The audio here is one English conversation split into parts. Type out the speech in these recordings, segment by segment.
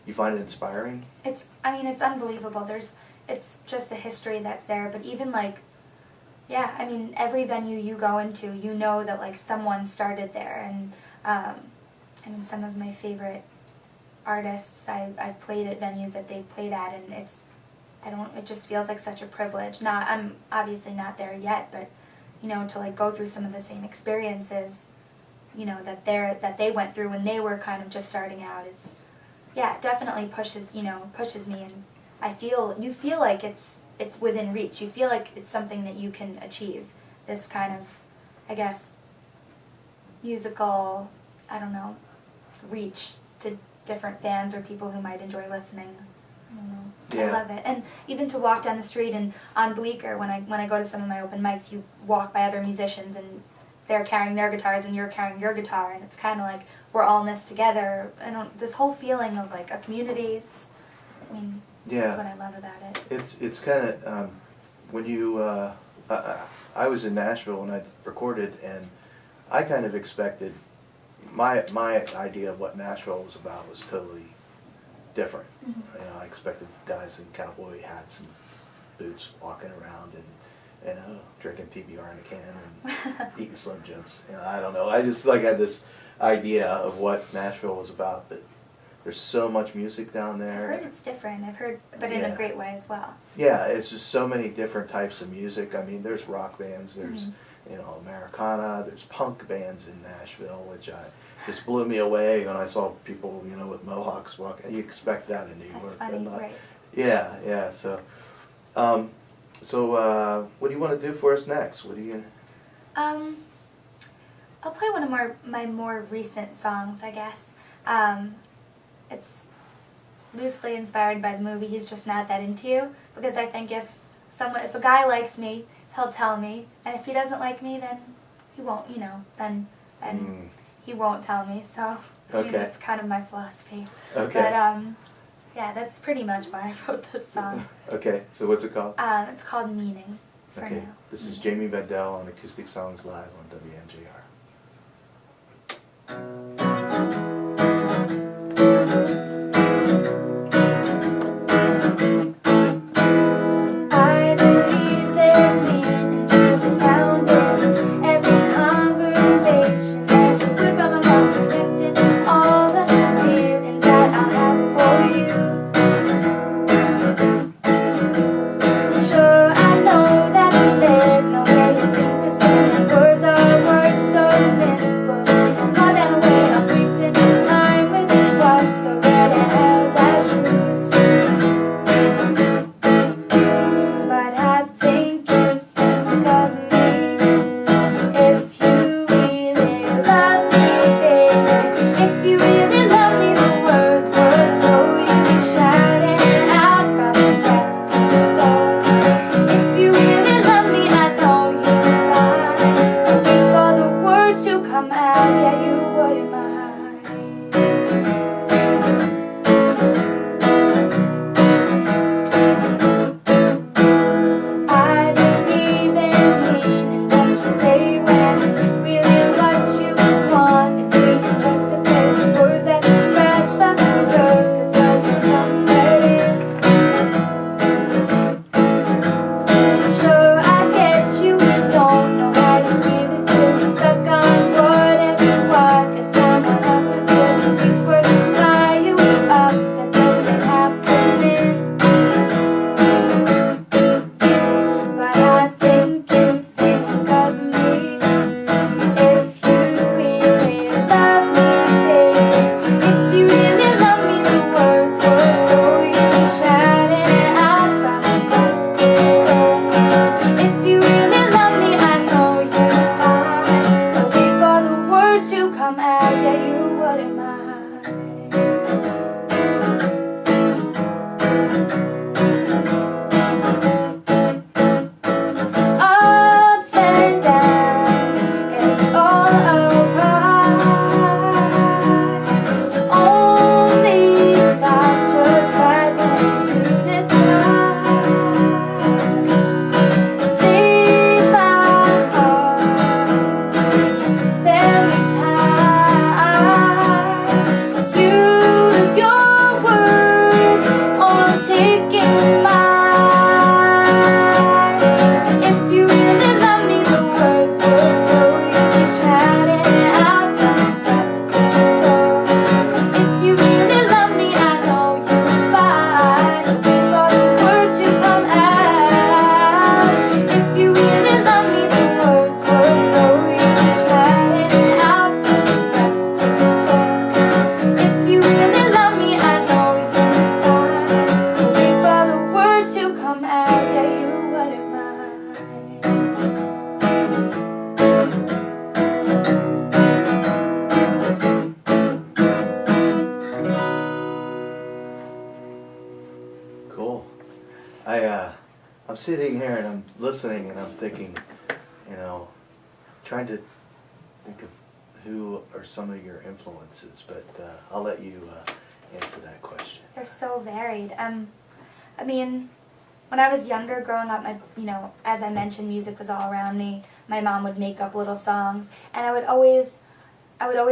you find it inspiring? It's unbelievable. It's just the history that's there, but even like, yeah, I mean, every venue you go into, you know that like someone started there, and I mean, some of my favorite artists I've played at venues that they've played at, and it just feels like such a privilege. I'm obviously not there yet, but you know, to like go through some of the same experiences, you know, that they went through when they were kind of just starting out. It definitely pushes me, and you feel like it's within reach. You feel like it's something that you can achieve. This kind of, I guess, musical, I don't know, reach to different fans or people who might enjoy listening. I don't know. Yeah. I love it. And even to walk down the street and on Bleecker, when I go to some of my open mics, you walk by other musicians and they're carrying their guitars and you're carrying your guitar, and it's kind of like we're all in this together. This whole feeling of like a community. That's what I love about it. It's kind of when you I was in Nashville when I recorded, and I kind of expected my idea of what Nashville was about was totally different. Mm-hmm. You know, I expected guys in cowboy hats and boots walking around and drinking PBR in a can and eating Slim Jims. You know, I don't know. I just like had this idea of what Nashville was about, but there's so much music down there. I've heard it's different. But in a great way as well. Yeah, it's just so many different types of music. I mean, there's rock bands, there's Americana, there's punk bands in Nashville, which just blew me away when I saw people, with mohawks walking. You expect that in New York. That's funny, right? Yeah. So, what do you want to do for us next? What do you? I'll play one of my more recent songs, I guess. It's loosely inspired by the movie He's Just Not That Into You, because I think if a guy likes me, he'll tell me, and if he doesn't like me, then he won't, then he won't tell me. So that's kind of my philosophy. Okay. But yeah, that's pretty much why I wrote this song. Okay, so what's it called? It's called Meaning. Okay, now. This is Jamie Bendell on Acoustic Songs Live on WNJR. Words are words so simple, more than a word. Cool. I'm sitting here and I'm listening and I'm thinking, trying to think of who are some of your influences, but I'll let you answer that question. They're so varied. I mean, when I was younger, growing up, as I mentioned, music was all around me. My mom would make up little songs, and I would always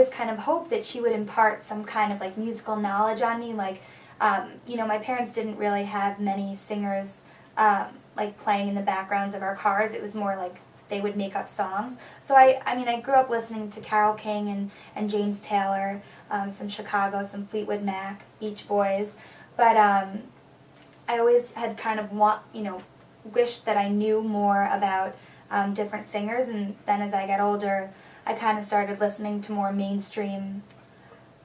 kind of hope that she would impart some kind of like musical knowledge on me. Like, my parents didn't really have many singers like playing in the backgrounds of our cars. It was more like they would make up songs. So I grew up listening to Carole King and James Taylor, some Chicago, some Fleetwood Mac, Beach Boys, but I always had kind of wished that I knew more about different singers, and then as I got older, I kind of started listening to more mainstream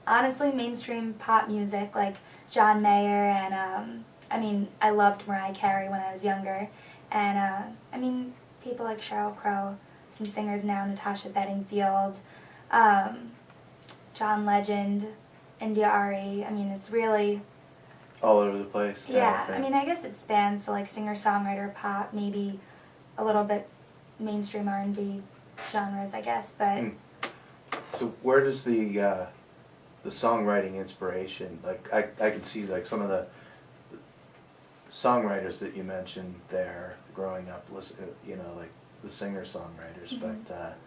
pop music, like John Mayer, and I loved Mariah Carey when I was younger, and people like Sheryl Crow, some singers now, Natasha Bedingfield, John Legend, India Ari. It's really all over the place. Yeah, I guess it spans the like singer-songwriter pop, maybe a little bit mainstream R&B genres, I guess, but... So where does the songwriting inspiration, like I can see like some of the songwriters that you mentioned there growing up, like the singer-songwriters, but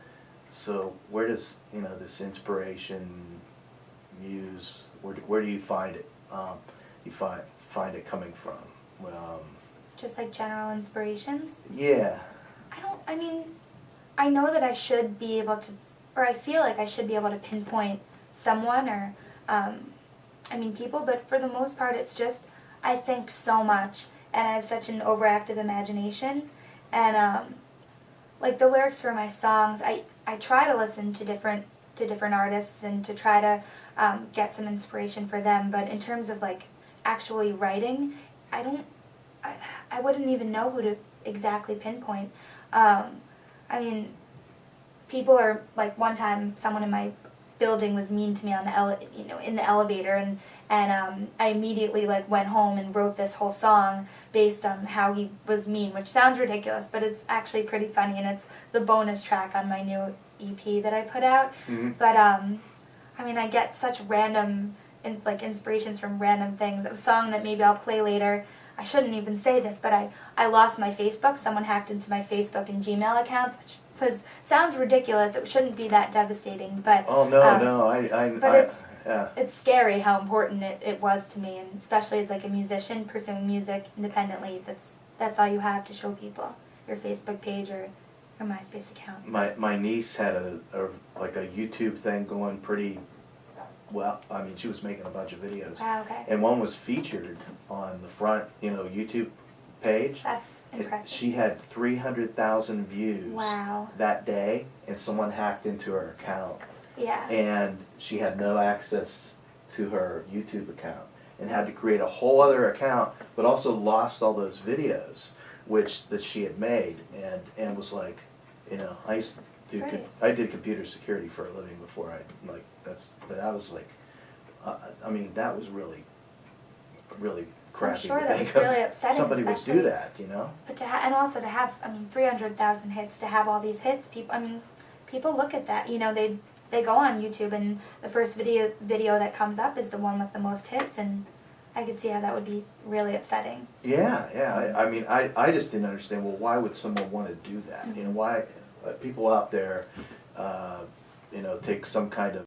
so where does, this inspiration muse, where do you find it? You find it coming from? Just like general inspirations? Yeah. I know that I should be able to, or I feel like I should be able to pinpoint someone or, people, but for the most part it's just, I think so much, and I have such an overactive imagination, and, like the lyrics for my songs, I try to listen to different artists and to try to get some inspiration for them, but in terms of like actually writing, I wouldn't even know who to exactly pinpoint. People are like, one time someone in my building was mean to me on in the elevator, and I immediately like went home and wrote this whole song based on how he was mean, which sounds ridiculous, but it's actually pretty funny, and it's the bonus track on my new EP that I put out. But I get such random inspirations from random things. A song that maybe I'll play later, I shouldn't even say this, but I lost my Facebook. Someone hacked into my Facebook and Gmail accounts, which sounds ridiculous. It shouldn't be that devastating, but it's scary how important it was to me, and especially as like a musician pursuing music independently. That's all you have to show people, your Facebook page or your MySpace account. My niece had a YouTube thing going pretty well. She was making a bunch of videos. Wow, okay. And one was featured on the front, YouTube page. That's impressive. She had 300,000 views. Wow. That day, and someone hacked into her account. Yeah. And she had no access to her YouTube account and had to create a whole other account, but also lost all those videos that she had made, and was like, I used to do I did computer security for a living before but I was like, that was really crappy. I'm sure that was really upsetting. Somebody would do that, But and also to have 300,000 hits, to have all these hits, people look at that. They go on YouTube, and the first video that comes up is the one with the most hits, and I could see how that would be really upsetting. Yeah. I just didn't understand. Well, why would someone want to do that? Why people out there, take some kind of